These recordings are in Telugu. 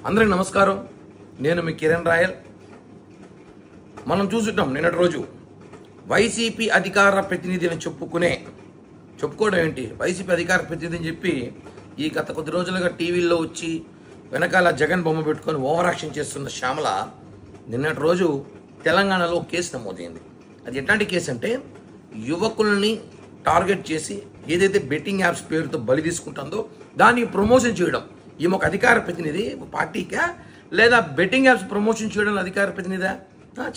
అందరికి నమస్కారం. నేను మీ కిరణ్ రాయల్. మనం చూసుంటాం నిన్నటి రోజు వైసీపీ అధికార ప్రతినిధి అని చెప్పుకోవడం ఏంటి, వైసీపీ అధికార ప్రతినిధి అని చెప్పి ఈ గత కొద్ది రోజులుగా టీవీల్లో వచ్చి వెనకాల జగన్ బొమ్మ పెట్టుకొని ఓవర్ యాక్షన్ చేస్తున్న శ్యామల నిన్నటి రోజు తెలంగాణలో కేసు నమోదైంది. అది ఎట్లాంటి కేసు అంటే, యువకుల్ని టార్గెట్ చేసి ఏదైతే బెట్టింగ్ యాప్స్ పేరుతో బలి తీసుకుంటుందో దాన్ని ప్రమోషన్ చేయడం. ఈమె ఒక అధికార ప్రతినిధి పార్టీకా, లేదా బెట్టింగ్ యాప్స్ ప్రమోషన్ చేయడంలో అధికార ప్రతినిధా?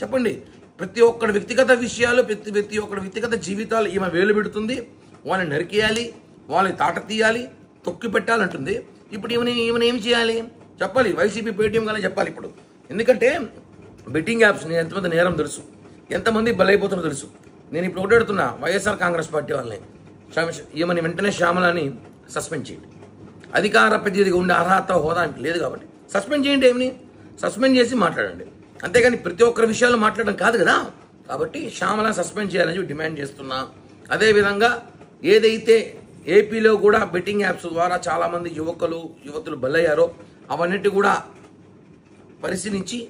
చెప్పండి. ప్రతి ఒక్కడి వ్యక్తిగత విషయాలు, ప్రతి ఒక్కడి వ్యక్తిగత జీవితాలు ఈమె వేలు పెడుతుంది. వాళ్ళని నరికేయాలి, వాళ్ళని తాట తీయాలి, తొక్కి పెట్టాలంటుంది. ఇప్పుడు ఈమెను ఏం చేయాలి చెప్పాలి. వైసీపీ పేటీఎం కానీ చెప్పాలి ఇప్పుడు. ఎందుకంటే బెట్టింగ్ యాప్స్ ఎంతమంది నేరం తెలుసు, ఎంతమంది బలైపోతున్నారో తెలుసు. నేను ఇప్పుడు ఒకటి అడుగుతున్నా వైఎస్ఆర్ కాంగ్రెస్ పార్టీ వాళ్ళని, ఈమెని వెంటనే శ్యామలని సస్పెండ్ చేయండి. అధికార ప్రతినిధిగా ఉండే అర్హత హోదా లేదు కాబట్టి సస్పెండ్ చేయండి. ఏమిని సస్పెండ్ చేసి మాట్లాడండి, అంతేగాని ప్రతి ఒక్కరి విషయాలు మాట్లాడడం కాదు కదా. కాబట్టి శ్యామలను సస్పెండ్ చేయాలని డిమాండ్ చేస్తున్నా. అదేవిధంగా ఏదైతే ఏపీలో కూడా బెట్టింగ్ యాప్స్ ద్వారా చాలామంది యువతులు బలయ్యారో అవన్నిటి కూడా పరిశీలించి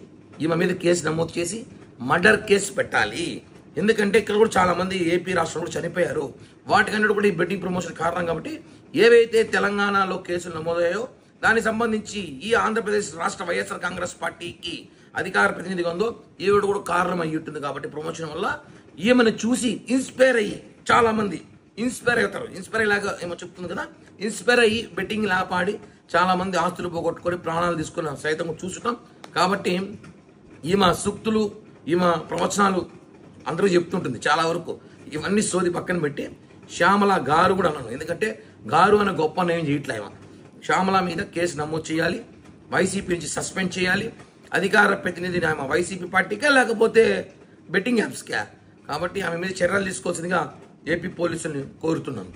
ఈమె మీద కేసు నమోదు చేసి మర్డర్ కేసు పెట్టాలి. ఎందుకంటే ఇక్కడ కూడా చాలామంది ఏపీ రాష్ట్రంలో చనిపోయారు. వాటికన్నిటి కూడా ఈ బెట్టింగ్ ప్రమోషన్ కారణం. కాబట్టి ఏవైతే తెలంగాణలో కేసులు నమోదయ్యాయో దానికి సంబంధించి ఈ ఆంధ్రప్రదేశ్ రాష్ట్ర వైఎస్ఆర్ కాంగ్రెస్ పార్టీకి అధికార ప్రతినిధిగా ఉందో ఈవిడ కూడా కారణం అయ్యి ఉంటుంది. కాబట్టి ప్రమోషన్ వల్ల ఈమెను చూసి ఇన్స్పైర్ అయ్యి చాలామంది ఇన్స్పైర్ అవుతారు. ఇన్స్పైర్ అయ్యేలాగా ఏమో చెప్తుంది కదా, ఇన్స్పైర్ అయ్యి బెట్టింగ్ లాపాడి చాలామంది ఆస్తులు పోగొట్టుకొని ప్రాణాలు తీసుకుని సైతం చూసుకుంటాం. కాబట్టి ఈమె సూక్తులు, ఈమె ప్రవచనాలు అందరూ చెప్తుంటుంది చాలా వరకు. ఇవన్నీ సోది పక్కన పెట్టి శ్యామల గారు కూడా అన్నాను. ఎందుకంటే గారు అనే గొప్ప నేమ్ చేయట్లే. శ్యామల మీద కేసు నమోదు చేయాలి, వైసీపీ నుంచి సస్పెండ్ చేయాలి. అధికార ప్రతినిధిని ఆమె వైసీపీ పార్టీకా లేకపోతే బెట్టింగ్ యాప్స్కా? కాబట్టి ఆమె మీద చర్యలు తీసుకోవాల్సిందిగా ఏపీ పోలీసుల్ని కోరుతున్నాను.